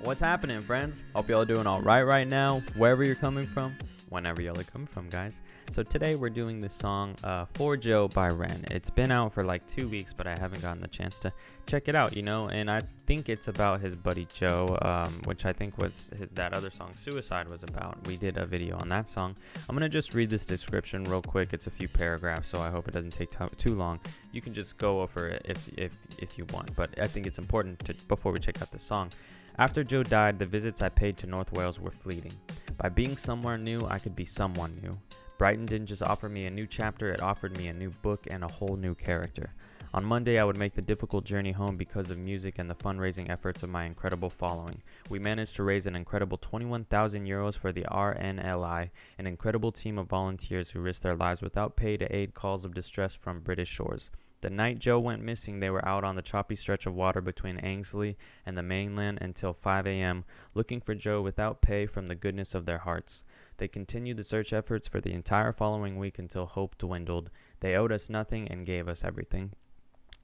What's happening, friends? Hope y'all are doing all right now, wherever you're coming from, whenever y'all are coming from, guys. So today we're doing this song, For Joe by Ren. It's been out for like 2 weeks, but I haven't gotten the chance to check it out, and I think it's about his buddy Joe, which I think was that other song, Suicide, was about. We did a video on that song. I'm going to just read this description real quick. It's a few paragraphs, so I hope it doesn't take too long. You can just go over it if you want, but I think it's important before we check out the song. After Joe died, the visits I paid to North Wales were fleeting. By being somewhere new, I could be someone new. Brighton didn't just offer me a new chapter, it offered me a new book and a whole new character. On Monday, I would make the difficult journey home because of music and the fundraising efforts of my incredible following. We managed to raise an incredible 21,000 euros for the RNLI, an incredible team of volunteers who risked their lives without pay to aid calls of distress from British shores. The night Joe went missing, they were out on the choppy stretch of water between Ainsley and the mainland until 5 a.m., looking for Joe without pay from the goodness of their hearts. They continued the search efforts for the entire following week until hope dwindled. They owed us nothing and gave us everything.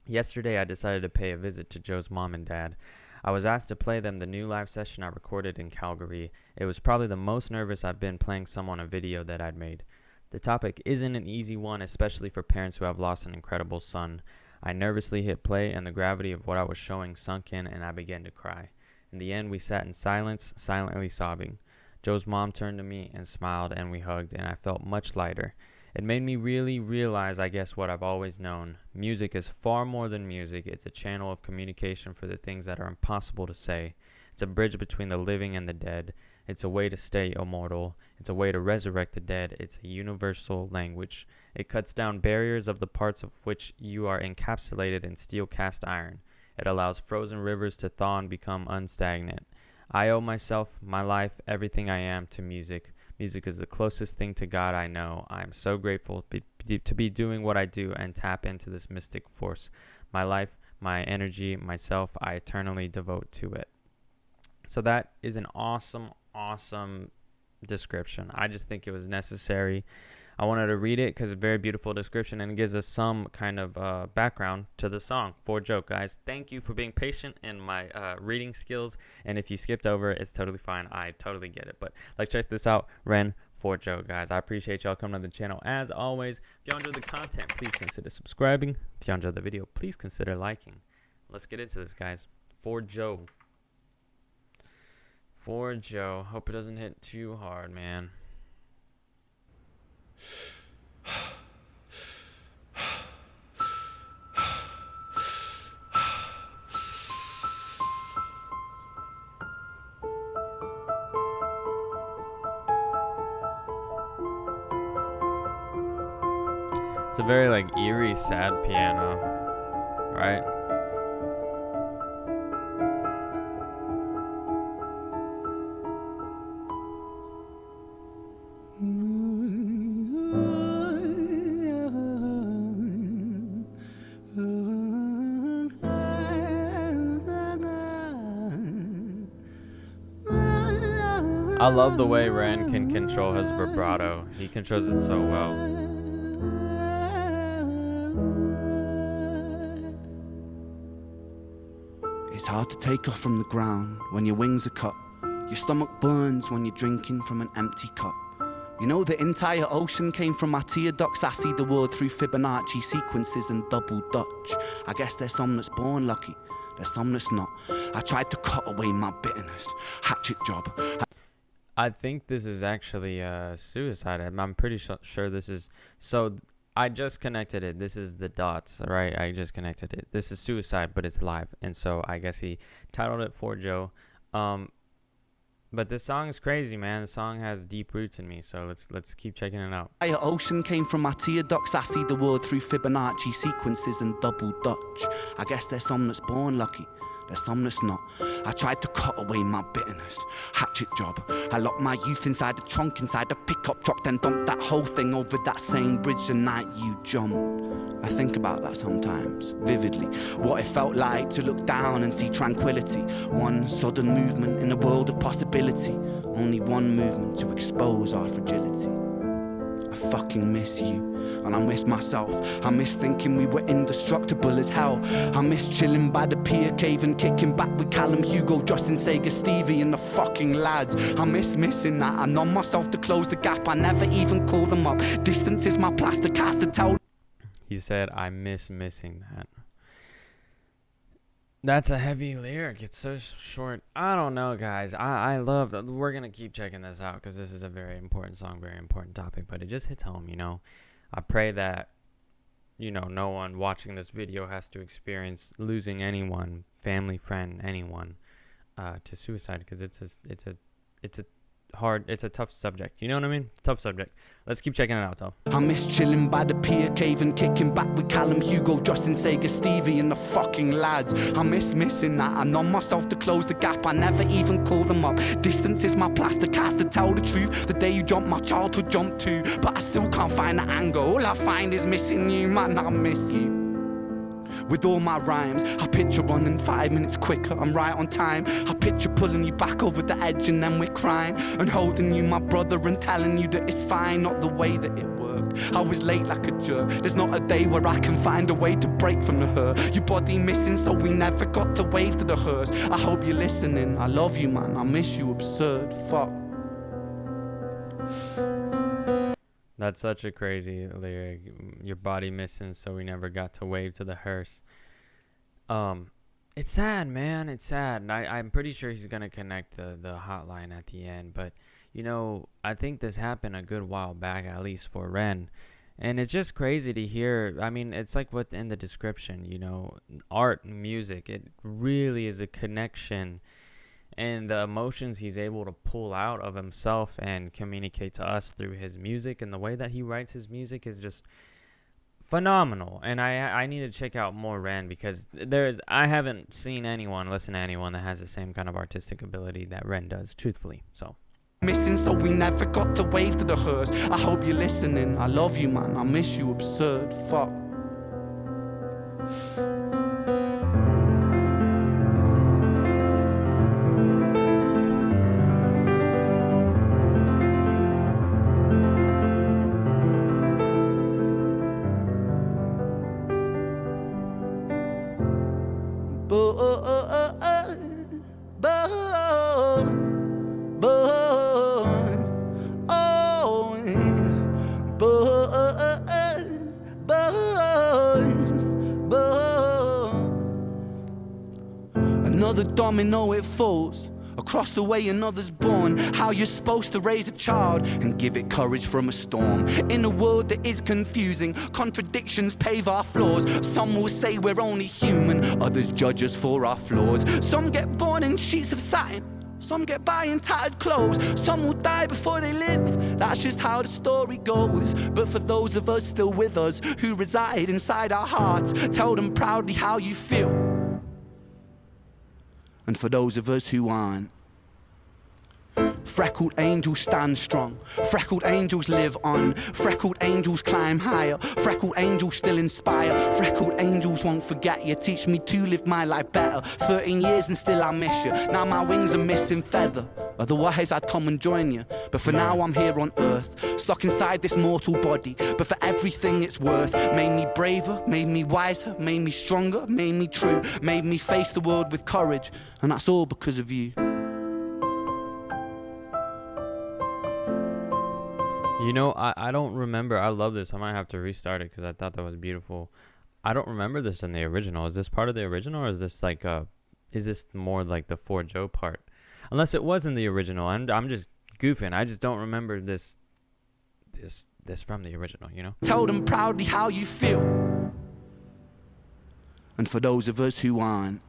Yesterday, I decided to pay a visit to Joe's mom and dad. I was asked to play them the new live session I recorded in Calgary. It was probably the most nervous I've been playing someone a video that I'd made. The topic isn't an easy one, especially for parents who have lost an incredible son. I nervously hit play, and the gravity of what I was showing sunk in, and I began to cry. In the end, we sat in silence, silently sobbing. Joe's mom turned to me and smiled, and we hugged, and I felt much lighter. It made me really realize, I guess, what I've always known. Music is far more than music. It's a channel of communication for the things that are impossible to say. It's a bridge between the living and the dead. It's a way to stay immortal. It's a way to resurrect the dead. It's a universal language. It cuts down barriers of the parts of which you are encapsulated in steel cast iron. It allows frozen rivers to thaw and become unstagnant. I owe myself, my life, everything I am to music. Music is the closest thing to God I know. I am so grateful to be doing what I do and tap into this mystic force. My life, my energy, myself, I eternally devote to it. So that is an awesome description. I just think it was necessary. I wanted to read it because it's a very beautiful description and it gives us some kind of background to the song. For Joe, guys, thank you for being patient in my reading skills. And if you skipped over it, it's totally fine. I totally get it. But let's check this out. Ren, For Joe, guys. I appreciate y'all coming to the channel. As always, if y'all enjoyed the content, please consider subscribing. If y'all enjoyed the video, please consider liking. Let's get into this, guys. For Joe. For Joe. Hope it doesn't hit too hard, man. It's a very eerie, sad piano, right? I love the way Ren can control his vibrato. He controls it so well. It's hard to take off from the ground when your wings are cut. Your stomach burns when you're drinking from an empty cup. You know the entire ocean came from my tear ducts. I see the world through Fibonacci sequences and double Dutch. I guess there's some that's born lucky, there's some that's not. I tried to cut away my bitterness, hatchet job. I think this is actually Suicide. I'm pretty sure this is... So I just connected it. This is the dots, right? I just connected it. This is Suicide, but it's live. And so I guess he titled it For Joe. But this song is crazy, man. The song has deep roots in me. So let's keep checking it out. The ocean came from my tear ducts. I see the world through Fibonacci sequences and double Dutch. I guess there's some that's born lucky, there's some that's not. I tried to cut away my bitterness, hatchet job. I locked my youth inside the trunk, inside the pickup truck, then dumped that whole thing over that same bridge the night you jumped. I think about that sometimes, vividly. What it felt like to look down and see tranquility. One sudden movement in a world of possibility. Only one movement to expose our fragility. I fucking miss you, and I miss myself. I miss thinking we were indestructible as hell. I miss chilling by the pier cave and kicking back with Callum, Hugo, Justin, Sega, Stevie and the fucking lads. I miss missing that. I numb myself to close the gap. I never even call them up. Distance is my plaster cast to tell. He said, I miss missing that. That's a heavy lyric. It's so short. I don't know, guys. I love that. We're going to keep checking this out because this is a very important song, very important topic, but it just hits home, you know. I pray that, you know, no one watching this video has to experience losing anyone, family, friend, anyone, to suicide, because it's a tough subject. You know what I mean? Tough subject. Let's keep checking it out, though. I miss chilling by the pier cave and kicking back with Callum, Hugo, Justin, Sega, Stevie and the fucking lads. I miss missing that. I numb myself to close the gap. I never even call them up. Distance is my plaster cast to tell the truth. The day you jumped, my childhood jumped too. But I still can't find the anger. All I find is missing you, man. I miss you. With all my rhymes, I picture running 5 minutes quicker, I'm right on time. I picture pulling you back over the edge and then we're crying, and holding you, my brother, and telling you that it's fine, not the way that it worked. I was late like a jerk. There's not a day where I can find a way to break from the hurt. Your body missing, so we never got to wave to the hearse. I hope you're listening. I love you, man. I miss you, absurd. Fuck. That's such a crazy lyric. Your body missing, so we never got to wave to the hearse. It's sad, man. It's sad. And I'm pretty sure he's going to connect the hotline at the end. But, you know, I think this happened a good while back, at least for Ren. And it's just crazy to hear. I mean, it's like what's in the description, you know, art and music. It really is a connection. And the emotions he's able to pull out of himself and communicate to us through his music, and the way that he writes his music is just phenomenal. And I need to check out more Ren, because I haven't seen anyone, listen to anyone that has the same kind of artistic ability that Ren does, truthfully. So Missing, so we never got to wave to the hearse. I hope you're listening. I love you, man. I miss you, absurd. Fuck. Another domino, it falls. Across the way another's born. How you're supposed to raise a child and give it courage from a storm. In a world that is confusing, contradictions pave our flaws. Some will say we're only human, others judge us for our flaws. Some get born in sheets of satin, some get by in tattered clothes. Some will die before they live, that's just how the story goes. But for those of us still with us, who reside inside our hearts, tell them proudly how you feel. And for those of us who aren't, freckled angels stand strong, freckled angels live on, freckled angels climb higher, freckled angels still inspire, freckled angels won't forget you, teach me to live my life better. 13 years and still I miss you, now my wings are missing feather, otherwise I'd come and join you. But for now I'm here on earth, stuck inside this mortal body, but for everything it's worth. Made me braver, made me wiser, made me stronger, made me true, made me face the world with courage, and that's all because of you. You know, I don't remember. I love this. I might have to restart it because I thought that was beautiful. I don't remember this in the original. Is this part of the original, or is this like is this more like the For Joe part? Unless it was in the original. I'm just goofing. I just don't remember this from the original, you know? Tell them proudly how you feel. And for those of us who aren't,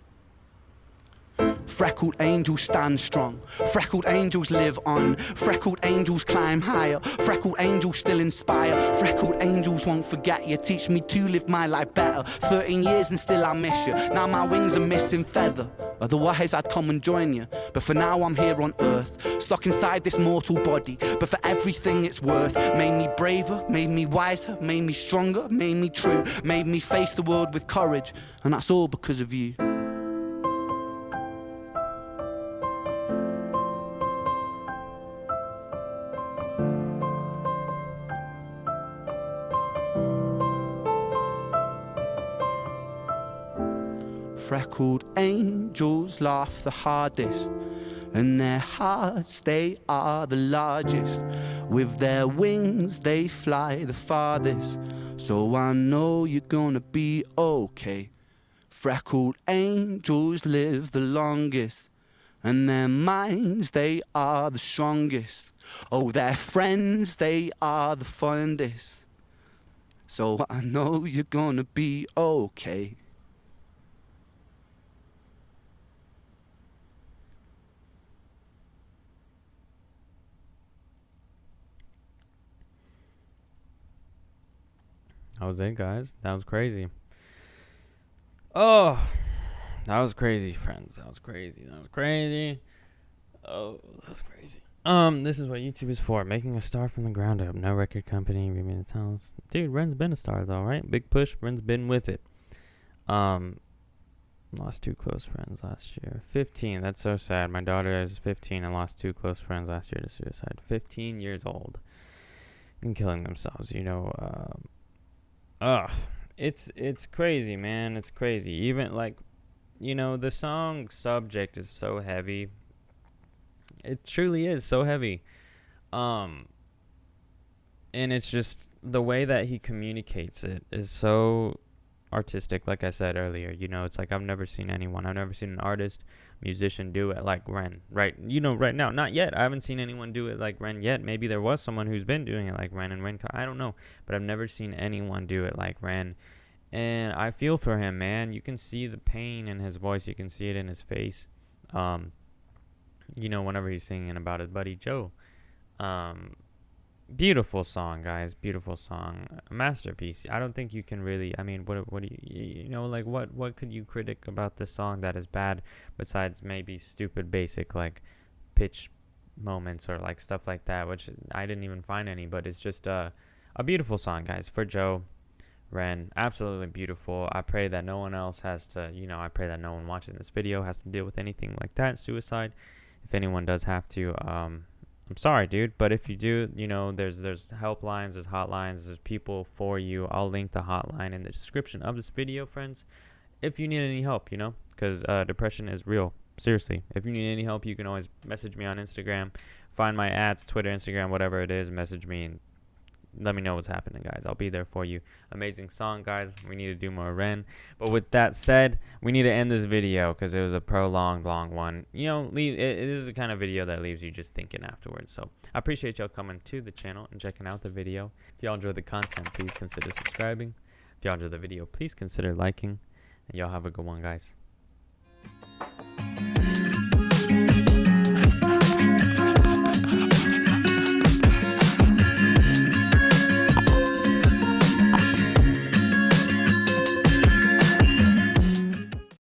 freckled angels stand strong, freckled angels live on, freckled angels climb higher, freckled angels still inspire, freckled angels won't forget you, teach me to live my life better. 13 years and still I miss you, now my wings are missing feather, otherwise I'd come and join you. But for now I'm here on earth, stuck inside this mortal body, but for everything it's worth. Made me braver, made me wiser, made me stronger, made me true, made me face the world with courage, and that's all because of you. Freckled angels laugh the hardest, and their hearts, they are the largest. With their wings, they fly the farthest. So I know you're gonna be okay. Freckled angels live the longest, and their minds, they are the strongest. Oh, their friends, they are the fondest. So I know you're gonna be okay. That was it, guys. That was crazy. Oh, that was crazy, friends. That was crazy. That was crazy. Oh, that was crazy. This is what YouTube is for. Making a star from the ground up. No record company. Remain the talents. Dude, Ren's been a star though, right? Big push. Ren's been with it. Lost 2 close friends last year. 15. That's so sad. My daughter is 15 and lost 2 close friends last year to suicide. 15 years old and killing themselves. You know. It's crazy, man. It's crazy. Even like, you know, the song subject is so heavy. It truly is so heavy. And it's just the way that he communicates it is so artistic. Like I said earlier, you know, it's like I've never seen an artist, musician do it like Ren, right? You know, right now, not yet. I haven't seen anyone do it like Ren yet. Maybe there was someone who's been doing it like Ren, and I don't know, but I've never seen anyone do it like Ren. And I feel for him, man. You can see the pain in his voice. You can see it in his face. You know, whenever he's singing about his buddy Joe. Beautiful song, guys. Beautiful song. A masterpiece. I don't think you can really, I mean, what do you know, like, what could you critic about this song that is bad besides maybe stupid basic, like, pitch moments or, like, stuff like that, which I didn't even find any, but it's just a beautiful song, guys, for Joe. Ren, absolutely beautiful. I pray that no one else has to, you know, I pray that no one watching this video has to deal with anything like that, suicide. If anyone does have to, I'm sorry, dude, but if you do, you know, there's helplines, there's hotlines, there's people for you. I'll link the hotline in the description of this video, friends, if you need any help, you know, because depression is real. Seriously, if you need any help, you can always message me on Instagram, find my ads, Twitter, Instagram, whatever it is, message me and let me know what's happening, guys. I'll be there for you. Amazing song, guys. We need to do more Ren. But with that said, we need to end this video because it was a prolonged, long one. You know, it is the kind of video that leaves you just thinking afterwards. So I appreciate y'all coming to the channel and checking out the video. If y'all enjoy the content, please consider subscribing. If y'all enjoy the video, please consider liking. And y'all have a good one, guys.